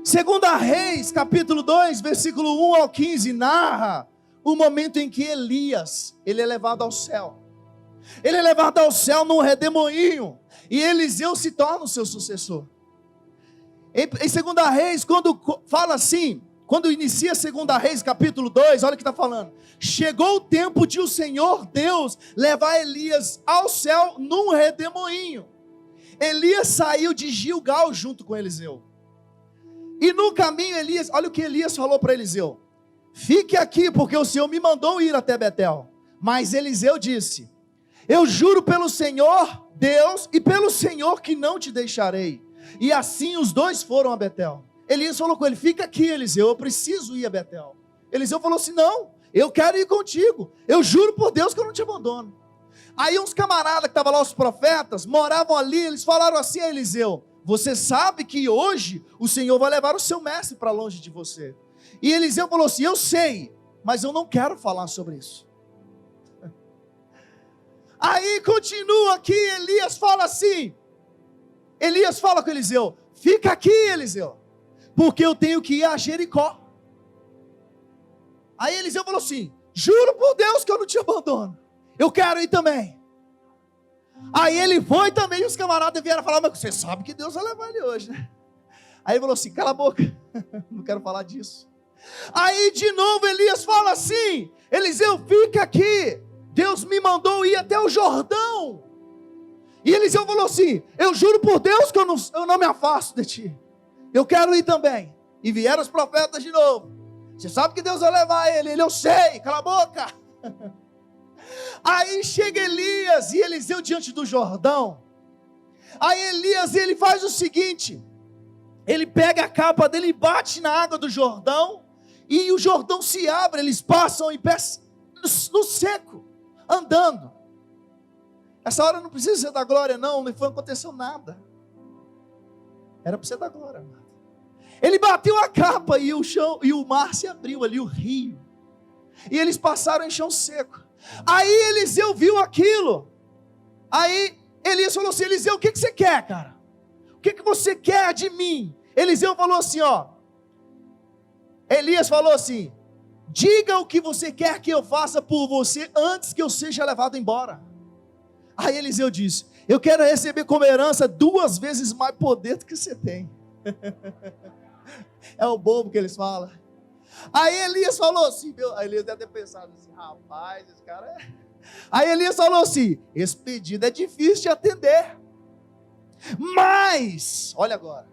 2 Reis, capítulo 2, versículo 1 ao 15, narra o momento em que Elias, ele é levado ao céu. Ele é levado ao céu num redemoinho, e Eliseu se torna o seu sucessor. Em 2 Reis, quando fala assim, quando inicia 2 Reis, capítulo 2, olha o que está falando. Chegou o tempo de o Senhor Deus levar Elias ao céu num redemoinho. Elias saiu de Gilgal junto com Eliseu. E no caminho Elias, olha o que Elias falou para Eliseu: fique aqui, porque o Senhor me mandou ir até Betel. Mas Eliseu disse: eu juro pelo Senhor Deus e pelo Senhor que não te deixarei. E assim os dois foram a Betel. Elias falou com ele: fica aqui, Eliseu, eu preciso ir a Betel. Eliseu falou assim: não, eu quero ir contigo, eu juro por Deus que eu não te abandono. Aí uns camaradas que estavam lá, os profetas, moravam ali, eles falaram assim a Eliseu: você sabe que hoje o Senhor vai levar o seu mestre para longe de você. E Eliseu falou assim: eu sei, mas eu não quero falar sobre isso. Aí continua aqui, Elias fala assim, Elias fala com Eliseu: fica aqui, Eliseu, porque eu tenho que ir a Jericó. Aí Eliseu falou assim: juro por Deus que eu não te abandono, eu quero ir também. Aí ele foi também, e os camaradas vieram falar: mas você sabe que Deus vai levar ele hoje, né? Aí ele falou assim: cala a boca, não quero falar disso. Aí de novo Elias fala assim: Eliseu, fica aqui, Deus me mandou ir até o Jordão. E Eliseu falou assim: eu juro por Deus que eu não me afasto de ti, eu quero ir também. E vieram os profetas de novo: você sabe que Deus vai levar ele? Ele: eu sei, cala a boca. Aí chega Elias e Eliseu diante do Jordão. Aí Elias, ele faz o seguinte: ele pega a capa dele e bate na água do Jordão, e o Jordão se abre, eles passam em pé no seco, andando. Essa hora não precisa ser da glória, não aconteceu nada. Era para ser da glória, amado. Ele bateu a capa e o chão, e o mar se abriu ali, o rio. E eles passaram em chão seco. Aí Eliseu viu aquilo. Aí Elias falou assim: Eliseu, o que você quer, cara? O que você quer de mim? Eliseu falou assim, ó. Elias falou assim: diga o que você quer que eu faça por você antes que eu seja levado embora. Aí Eliseu disse: eu quero receber como herança 2 vezes mais poder do que você tem. É o bobo que eles falam. Aí Elias falou assim, aí Elias deve ter pensado assim: rapaz, esse cara é... Aí Elias falou assim: esse pedido é difícil de atender, mas, olha agora,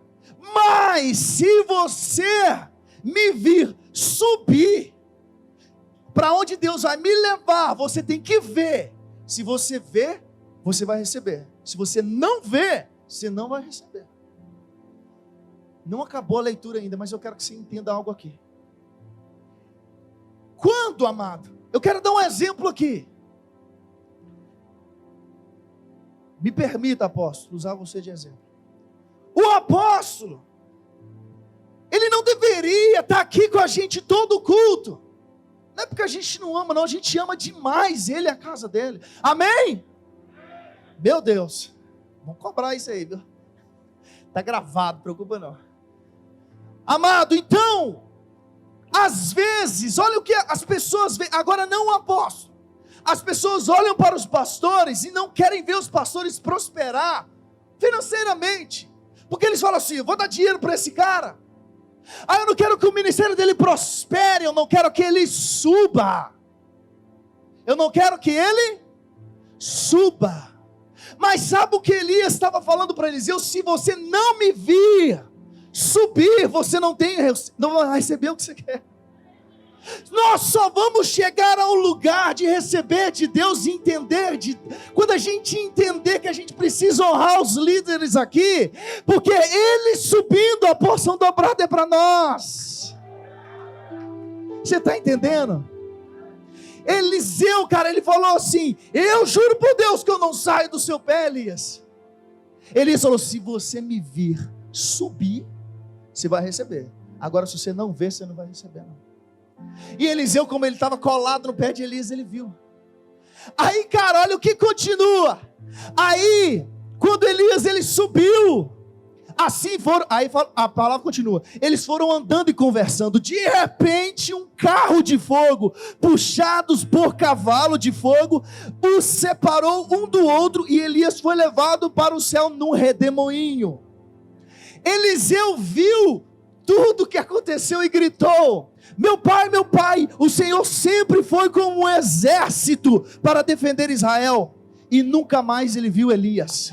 mas se você me vir subir para onde Deus vai me levar, você tem que ver. Se você ver, você vai receber. Se você não ver, você não vai receber. Não acabou a leitura ainda, mas eu quero que você entenda algo aqui. Quando, amado, eu quero dar um exemplo aqui. Me permita, apóstolo, usar você de exemplo. O apóstolo, ele não deveria estar aqui com a gente todo o culto. Não é porque a gente não ama, não. A gente ama demais ele e a casa dele. Amém? Meu Deus. Vamos cobrar isso aí, viu? Está gravado, não preocupa não. Amado, então, às vezes, olha o que as pessoas veem. Agora não o apóstolo. As pessoas olham para os pastores e não querem ver os pastores prosperar financeiramente. Porque eles falam assim: eu vou dar dinheiro para esse cara. Eu não quero que o ministério dele prospere, eu não quero que ele suba. Eu não quero que ele suba. Mas sabe o que Elias estava falando para Eliseu? Se você não me vir subir, você não vai receber o que você quer. Nós só vamos chegar a um lugar de receber de Deus e entender, quando a gente entender que a gente precisa honrar os líderes aqui, porque eles subindo, a porção dobrada é para nós. Você está entendendo? Eliseu, cara, ele falou assim: eu juro por Deus que eu não saio do seu pé, Elias. Elias falou: se você me vir subir, você vai receber. Agora se você não ver, você não vai receber não. E Eliseu, como ele estava colado no pé de Elias, ele viu. Aí, cara, olha o que continua. Aí, quando Elias ele subiu, assim foram, aí a palavra continua, eles foram andando e conversando, de repente um carro de fogo, puxados por cavalo de fogo, os separou um do outro, e Elias foi levado para o céu num redemoinho. Eliseu viu tudo o que aconteceu e gritou: meu pai, o Senhor sempre foi como um exército para defender Israel. E nunca mais ele viu Elias.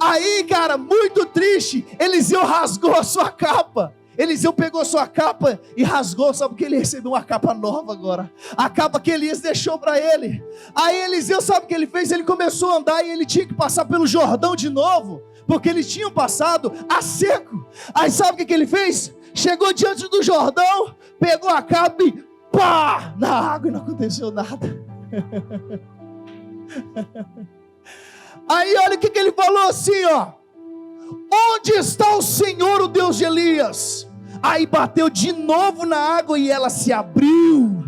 Aí, cara, muito triste, Eliseu rasgou a sua capa. Eliseu pegou sua capa e rasgou, sabe porque ele recebeu uma capa nova agora, a capa que Elias deixou para ele. Aí Eliseu, sabe o que ele fez? Ele começou a andar e ele tinha que passar pelo Jordão de novo, porque eles tinham passado a seco. Aí sabe o que ele fez? Chegou diante do Jordão, pegou a capa e pá, na água, e não aconteceu nada. Aí olha o que ele falou assim, ó: onde está o Senhor, o Deus de Elias? Aí bateu de novo na água e ela se abriu.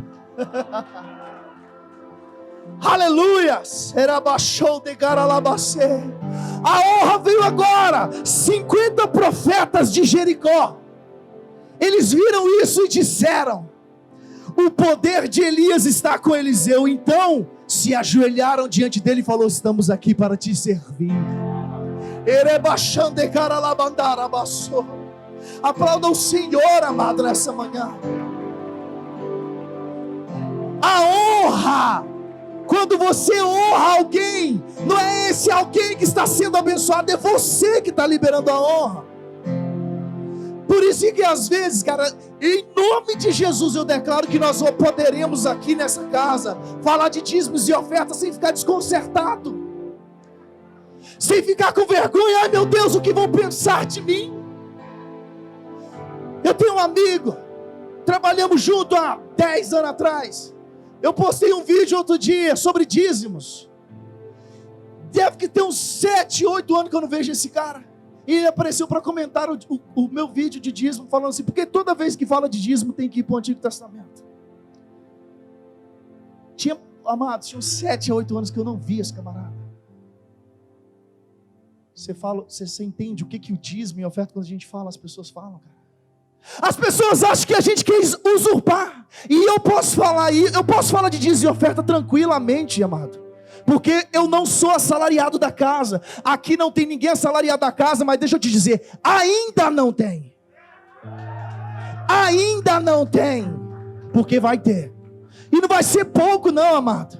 Aleluias. A honra veio agora. 50 profetas de Jericó, eles viram isso e disseram: o poder de Elias está com Eliseu. Então se ajoelharam diante dele e falou: estamos aqui para te servir. Aplauda o Senhor, amado, nessa manhã. A honra, quando você honra alguém, não é esse alguém que está sendo abençoado, é você que está liberando a honra. Por isso que às vezes, cara, em nome de Jesus eu declaro que nós poderemos aqui nessa casa falar de dízimos e ofertas sem ficar desconcertado, sem ficar com vergonha. Ai meu Deus, o que vão pensar de mim? Eu tenho um amigo, trabalhamos junto há 10 anos atrás. Eu postei um vídeo outro dia sobre dízimos. Deve que ter uns 7, 8 anos que eu não vejo esse cara. E ele apareceu para comentar o meu vídeo de dízimo, falando assim: porque toda vez que fala de dízimo tem que ir para o Antigo Testamento. Amados, tinha uns 7 a 8 anos que eu não vi esse camarada. Você entende o que o dízimo e a oferta, quando a gente fala, as pessoas falam, cara. As pessoas acham que a gente quer usurpar. E eu posso falar de dízimo e oferta tranquilamente, amado, porque eu não sou assalariado da casa. Aqui não tem ninguém assalariado da casa, mas deixa eu te dizer, ainda não tem. Ainda não tem, porque vai ter. E não vai ser pouco não, amado.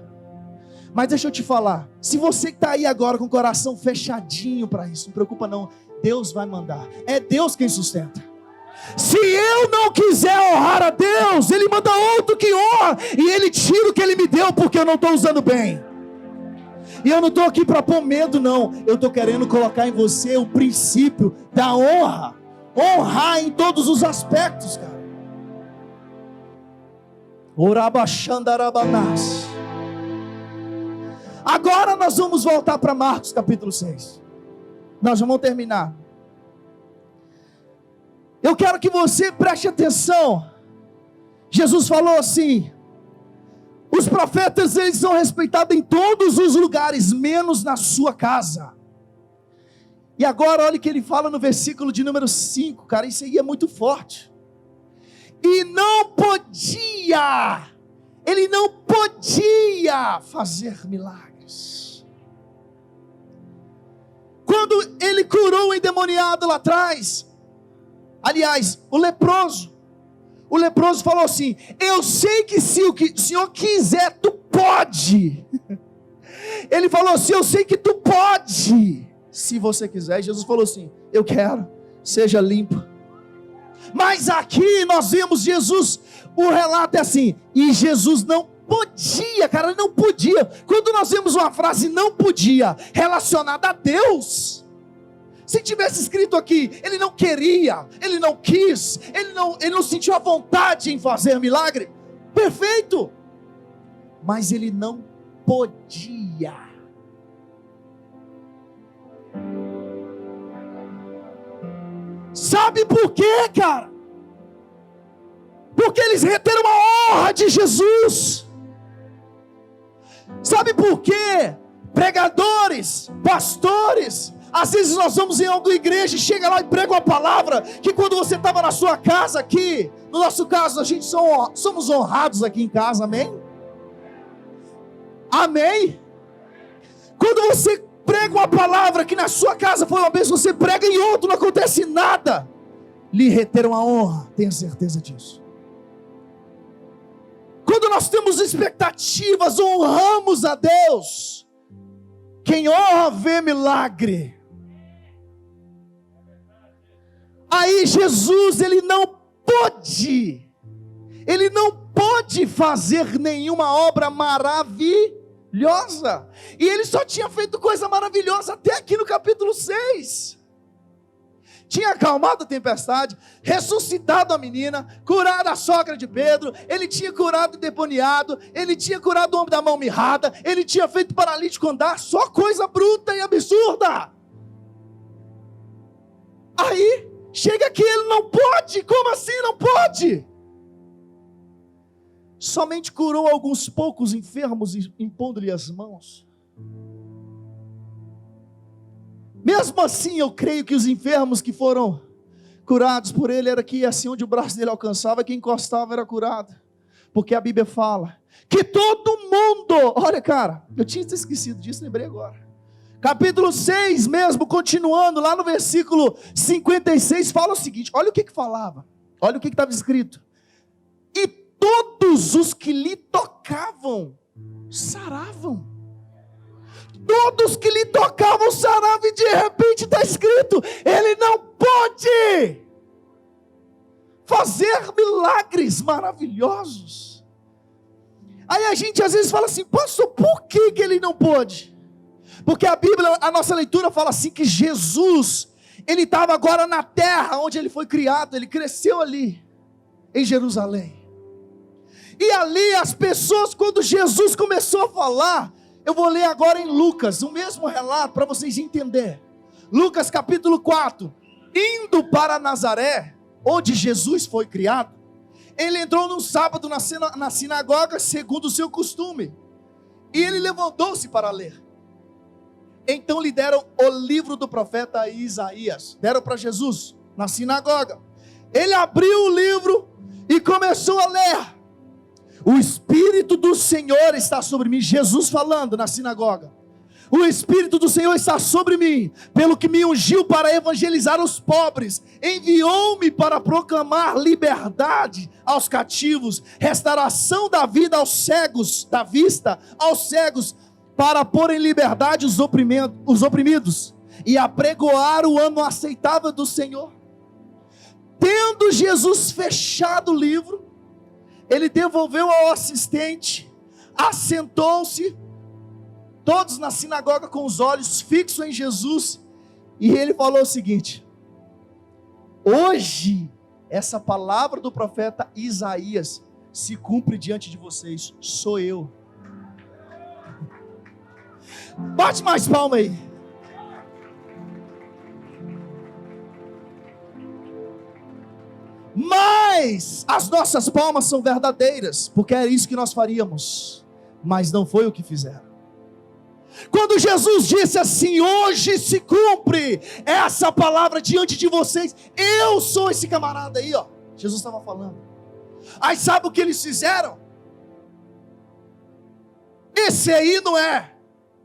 Mas deixa eu te falar, se você que está aí agora com o coração fechadinho para isso, não preocupa não, Deus vai mandar. É Deus quem sustenta. Se eu não quiser honrar a Deus, Ele manda outro que honra, e Ele tira o que Ele me deu, porque eu não estou usando bem. E eu não estou aqui para pôr medo não, eu estou querendo colocar em você o princípio da honra. Honrar em todos os aspectos, cara. Orabachandarabanás. Agora nós vamos voltar para Marcos capítulo 6. Nós vamos terminar. Eu quero que você preste atenção. Jesus falou assim: os profetas, eles são respeitados em todos os lugares, menos na sua casa. E agora olha o que ele fala no versículo de número 5, cara, isso aí é muito forte. E não podia, ele não podia fazer milagres. Quando ele curou o endemoniado lá atrás, aliás, o leproso falou assim: eu sei que se o Senhor quiser, tu pode. Ele falou assim: eu sei que tu pode, se você quiser. E Jesus falou assim: eu quero, seja limpo. Mas aqui nós vemos Jesus, o relato é assim, e Jesus não podia, cara, ele não podia. Quando nós vemos uma frase não podia, relacionada a Deus, se tivesse escrito aqui, ele não queria, ele não quis, ele não sentiu a vontade em fazer milagre, perfeito, mas ele não podia. Sabe por quê, cara? Porque eles reteram a honra de Jesus. Sabe por quê? Pregadores, pastores, às vezes nós vamos em alguma igreja e chega lá e prega uma palavra que quando você estava na sua casa aqui, no nosso caso, a gente somos honrados aqui em casa, amém? Amém? Quando você prega uma palavra que na sua casa foi uma bênção, você prega em outro, não acontece nada, lhe reteram a honra, tenha certeza disso. Quando nós temos expectativas, honramos a Deus. Quem honra vê milagre. Aí Jesus, ele não pôde fazer nenhuma obra maravilhosa. E ele só tinha feito coisa maravilhosa até aqui no capítulo 6. Tinha acalmado a tempestade, ressuscitado a menina, curado a sogra de Pedro, ele tinha curado o endemoniado, ele tinha curado o homem da mão mirrada, ele tinha feito o paralítico andar, só coisa bruta e absurda. Aí, chega aqui, ele não pode, como assim não pode? Somente curou alguns poucos enfermos, impondo-lhe as mãos. Mesmo assim, eu creio que os enfermos que foram curados por ele, era que assim onde o braço dele alcançava, quem encostava era curado. Porque a Bíblia fala que todo mundo, olha cara, eu tinha esquecido disso, lembrei agora. Capítulo 6 mesmo, continuando, lá no versículo 56, fala o seguinte, olha o que falava, olha o que estava escrito. E todos os que lhe tocavam, saravam. Todos que lhe tocavam saravam, e de repente está escrito, ele não pode fazer milagres maravilhosos. Aí a gente às vezes fala assim, pastor, por que ele não pôde? Porque a Bíblia, a nossa leitura fala assim, que Jesus, ele estava agora na terra onde ele foi criado, ele cresceu ali, em Jerusalém. E ali as pessoas, quando Jesus começou a falar, eu vou ler agora em Lucas, o mesmo relato para vocês entenderem. Lucas capítulo 4. Indo para Nazaré, onde Jesus foi criado, ele entrou num sábado na sinagoga, segundo o seu costume. E ele levantou-se para ler. Então lhe deram o livro do profeta Isaías. Deram para Jesus, na sinagoga. Ele abriu o livro e começou a ler. O Espírito do Senhor está sobre mim. Jesus falando na sinagoga. O Espírito do Senhor está sobre mim, pelo que me ungiu para evangelizar os pobres. Enviou-me para proclamar liberdade aos cativos, restauração da vida aos cegos, da vista aos cegos, para pôr em liberdade os oprimidos, e apregoar o ano aceitável do Senhor. Tendo Jesus fechado o livro, ele devolveu ao assistente, assentou-se, todos na sinagoga com os olhos fixos em Jesus, e ele falou o seguinte: hoje, essa palavra do profeta Isaías se cumpre diante de vocês, sou eu. Bate mais palma aí. Mas as nossas palmas são verdadeiras, porque era isso que nós faríamos, mas não foi o que fizeram. Quando Jesus disse assim, hoje se cumpre essa palavra diante de vocês, eu sou esse camarada aí, ó. Jesus estava falando. Aí sabe o que eles fizeram? Esse aí não é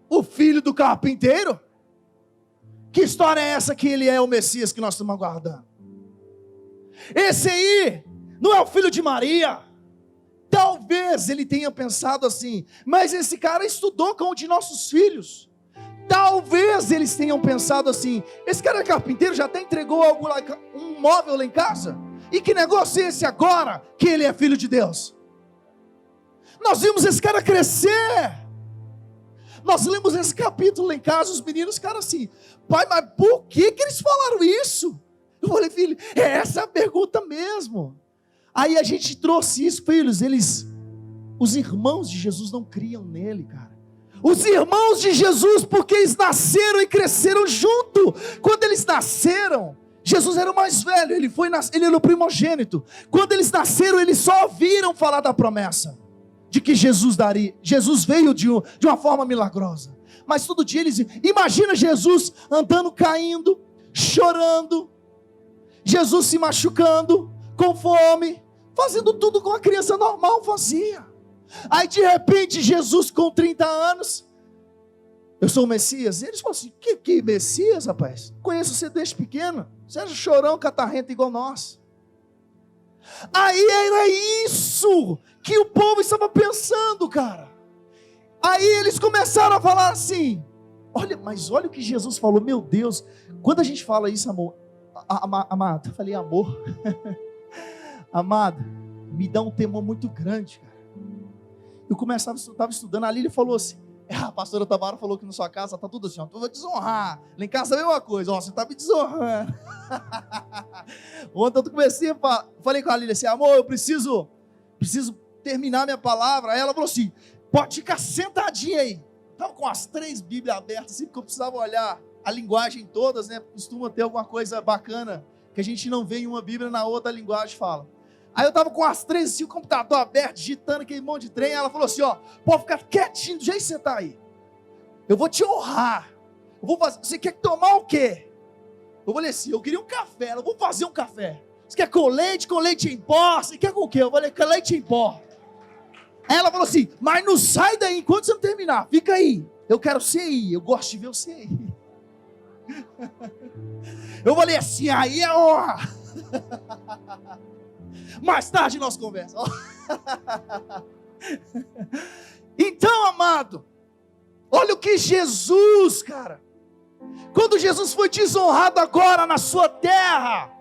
o filho do carpinteiro? Que história é essa que ele é o Messias que nós estamos aguardando? Esse aí não é o filho de Maria? Talvez ele tenha pensado assim, mas esse cara estudou com um de nossos filhos. Talvez eles tenham pensado assim, esse cara é carpinteiro, já até entregou um móvel lá em casa. E que negócio é esse agora que ele é filho de Deus? Nós vimos esse cara crescer. Nós lemos esse capítulo lá em casa, os meninos, cara assim, pai, mas por que eles falaram isso? Eu falei, filho, é essa a pergunta mesmo. Aí a gente trouxe isso, filhos, os irmãos de Jesus não criam nele, cara. Os irmãos de Jesus, porque eles nasceram e cresceram junto. Quando eles nasceram, Jesus era o mais velho, ele era o primogênito. Quando eles nasceram, eles só ouviram falar da promessa. de que Jesus daria. Jesus veio de uma forma milagrosa. Mas todo dia eles... Imagina Jesus andando, caindo, chorando. Jesus se machucando, com fome, fazendo tudo como a criança normal fazia. Aí de repente Jesus com 30 anos, eu sou o Messias. E eles falam assim, que Messias, rapaz? Conheço você desde pequeno. Você era chorão, catarrento igual nós. Aí era isso que o povo estava pensando, cara. Aí eles começaram a falar assim, mas olha o que Jesus falou, meu Deus. Quando a gente fala isso, amor, amado, eu falei amor, amado, me dá um temor muito grande, cara. Eu estava estudando ali, ele falou assim, a pastora Tamara falou que na sua casa está tudo assim, eu vou desonrar. Lá em casa é a mesma coisa, você está me desonrando. Ontem eu comecei, falei com a Lília assim, amor, eu preciso terminar minha palavra. Aí ela falou assim, pode ficar sentadinha aí. Estava com as 3 Bíblias abertas, assim, porque eu precisava olhar a linguagem todas, né? Costuma ter alguma coisa bacana, que a gente não vê em uma Bíblia, na outra a linguagem fala. Aí eu estava com as 3, assim, o computador aberto, digitando aquele monte de trem. Ela falou assim, pode ficar quietinho do jeito que você está aí. Eu vou te honrar. Eu vou fazer. Você quer tomar o quê? Eu falei assim, eu queria um café. Eu vou fazer um café. Você quer com leite em pó? Você quer com o quê? Eu falei, com leite em pó. Aí ela falou assim, mas não sai daí enquanto você não terminar. Fica aí. Eu quero você ir. Eu gosto de ver você ir. Eu falei assim, aí é honra. Mais tarde nós conversamos. Então, amado, olha o que Jesus, cara, quando Jesus foi desonrado agora na sua terra,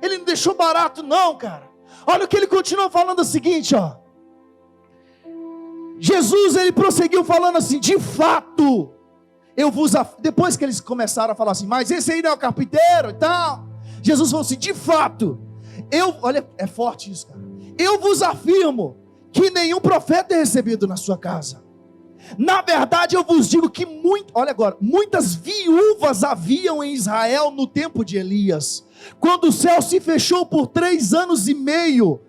ele não deixou barato não, cara. Olha o que ele continuou falando, o seguinte, Jesus, ele prosseguiu falando assim, de fato, depois que eles começaram a falar assim, mas esse aí não é o carpinteiro e tal, Jesus falou assim, de fato, olha, é forte isso, cara. Eu vos afirmo que nenhum profeta é recebido na sua casa. Na verdade, eu vos digo que muitas viúvas haviam em Israel no tempo de Elias, quando o céu se fechou por 3 anos e meio,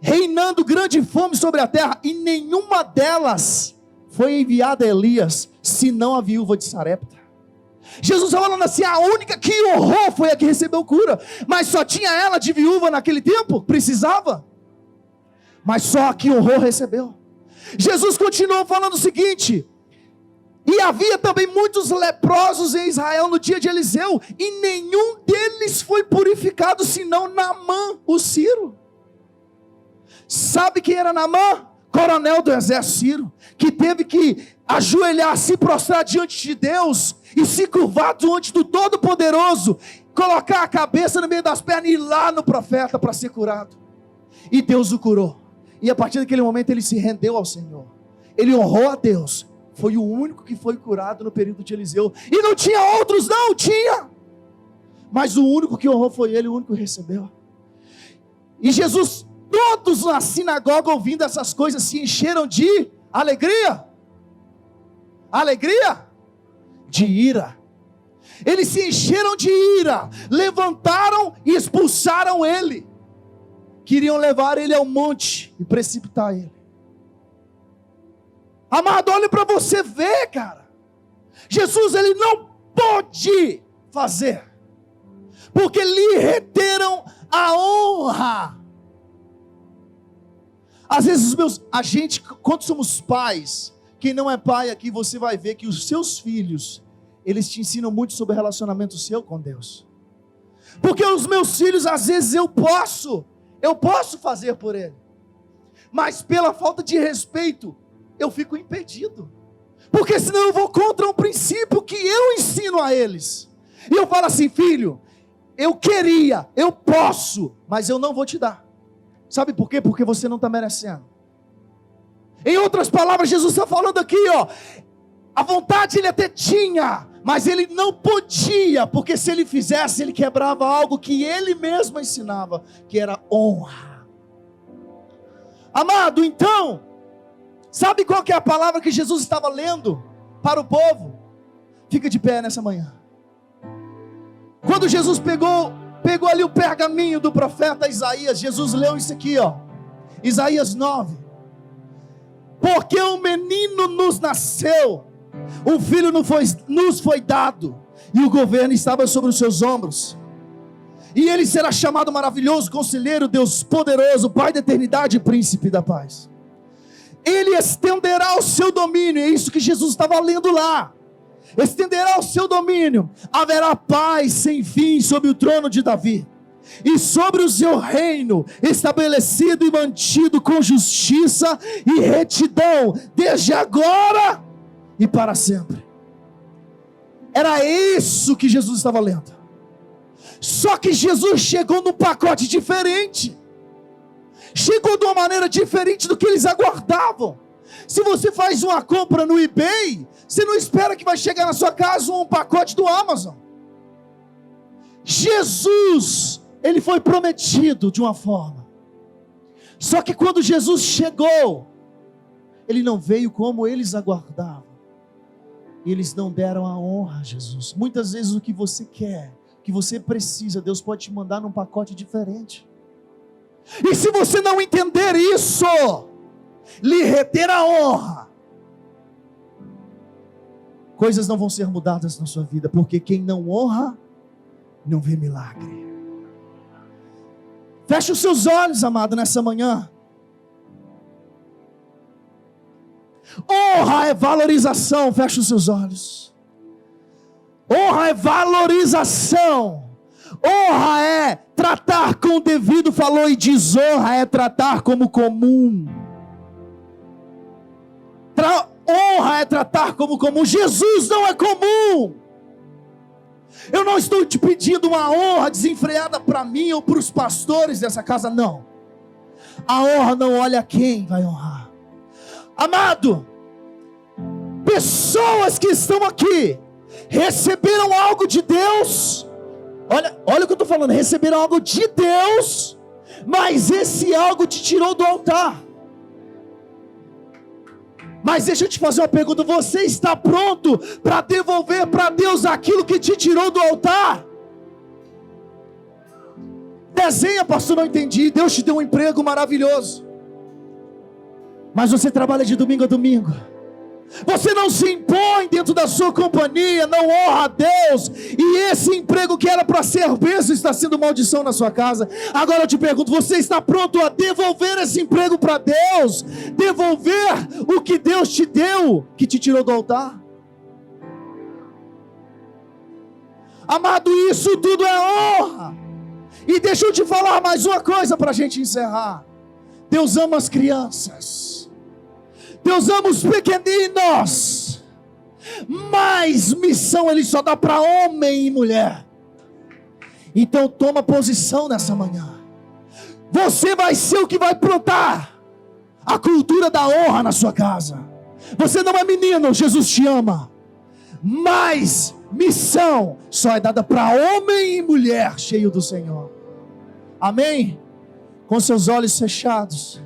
reinando grande fome sobre a terra, e nenhuma delas foi enviada a Elias, senão a viúva de Sarepta. Jesus está falando assim, a única que honrou foi a que recebeu cura, mas só tinha ela de viúva naquele tempo? Precisava, mas só a que honrou recebeu. Jesus continuou falando o seguinte, e havia também muitos leprosos em Israel no dia de Eliseu, e nenhum deles foi purificado, senão Naamã, o sírio. Sabe quem era Naamã? Coronel do exército sírio, que teve que ajoelhar, se prostrar diante de Deus, e se curvar diante do Todo-Poderoso, colocar a cabeça no meio das pernas e ir lá no profeta para ser curado. E Deus o curou. E a partir daquele momento ele se rendeu ao Senhor. Ele honrou a Deus. Foi o único que foi curado no período de Eliseu. E não tinha outros, não tinha. Mas o único que honrou foi ele, o único que recebeu. E Jesus, todos na sinagoga ouvindo essas coisas, se encheram de alegria. Alegria? De ira. Eles se encheram de ira, levantaram e expulsaram ele. Queriam levar ele ao monte e precipitar ele. Amado, olha para você ver, cara. Jesus, ele não pôde fazer, porque lhe reteram a honra. Às vezes, quando somos pais, quem não é pai aqui, você vai ver que os seus filhos, eles te ensinam muito sobre o relacionamento seu com Deus. Porque os meus filhos, às vezes eu posso fazer por ele, mas pela falta de respeito, eu fico impedido, porque senão eu vou contra um princípio que eu ensino a eles, e eu falo assim, filho, eu posso, mas eu não vou te dar. Sabe por quê? Porque você não está merecendo. Em outras palavras, Jesus está falando aqui, a vontade ele até tinha, mas ele não podia, porque se ele fizesse, ele quebrava algo que ele mesmo ensinava, que era honra. Amado, então, sabe qual que é a palavra que Jesus estava lendo para o povo? Fica de pé nessa manhã. Quando Jesus pegou ali o pergaminho do profeta Isaías, Jesus leu isso aqui, Isaías 9. Porque um menino nos nasceu, um filho nos foi dado, e o governo estava sobre os seus ombros. E ele será chamado maravilhoso, conselheiro, Deus poderoso, Pai da eternidade e príncipe da paz. Ele estenderá o seu domínio, é isso que Jesus estava lendo lá. Estenderá o seu domínio, haverá paz sem fim sobre o trono de Davi, e sobre o seu reino, estabelecido e mantido com justiça e retidão, desde agora e para sempre. Era isso que Jesus estava lendo. Só que Jesus chegou num pacote diferente. Chegou de uma maneira diferente do que eles aguardavam. Se você faz uma compra no eBay, você não espera que vai chegar na sua casa um pacote do Amazon. Jesus, ele foi prometido de uma forma. Só que quando Jesus chegou, ele não veio como eles aguardavam. Eles não deram a honra a Jesus. Muitas vezes o que você quer, o que você precisa, Deus pode te mandar num pacote diferente. E se você não entender isso, lhe reter a honra, coisas não vão ser mudadas na sua vida, porque quem não honra, não vê milagre. Feche os seus olhos, amado, nessa manhã. Honra é valorização. Feche os seus olhos. Honra é valorização. Honra é tratar com o devido valor, e desonra é tratar como comum. Honra é tratar como comum. Jesus não é comum. Eu não estou te pedindo uma honra desenfreada para mim ou para os pastores dessa casa, não. A honra não olha quem vai honrar. Amado, pessoas que estão aqui receberam algo de Deus. Olha o que eu estou falando, receberam algo de Deus, mas esse algo te tirou do altar. Mas deixa eu te fazer uma pergunta: você está pronto para devolver para Deus aquilo que te tirou do altar? Desenha, pastor, não entendi. Deus te deu um emprego maravilhoso, mas você trabalha de domingo a domingo. Você não se impõe dentro da sua companhia, não honra a Deus, e esse emprego que era para ser bênção está sendo maldição na sua casa. Agora eu te pergunto: você está pronto a devolver esse emprego para Deus? Devolver o que Deus te deu, que te tirou do altar? Amado, isso tudo é honra. E deixa eu te falar mais uma coisa para a gente encerrar. Deus ama as crianças, Deus ama os pequeninos, mas missão Ele só dá para homem e mulher. Então toma posição nessa manhã. Você vai ser o que vai plantar a cultura da honra na sua casa. Você não é menino, Jesus te ama, mas missão só é dada para homem e mulher cheio do Senhor. Amém? Com seus olhos fechados,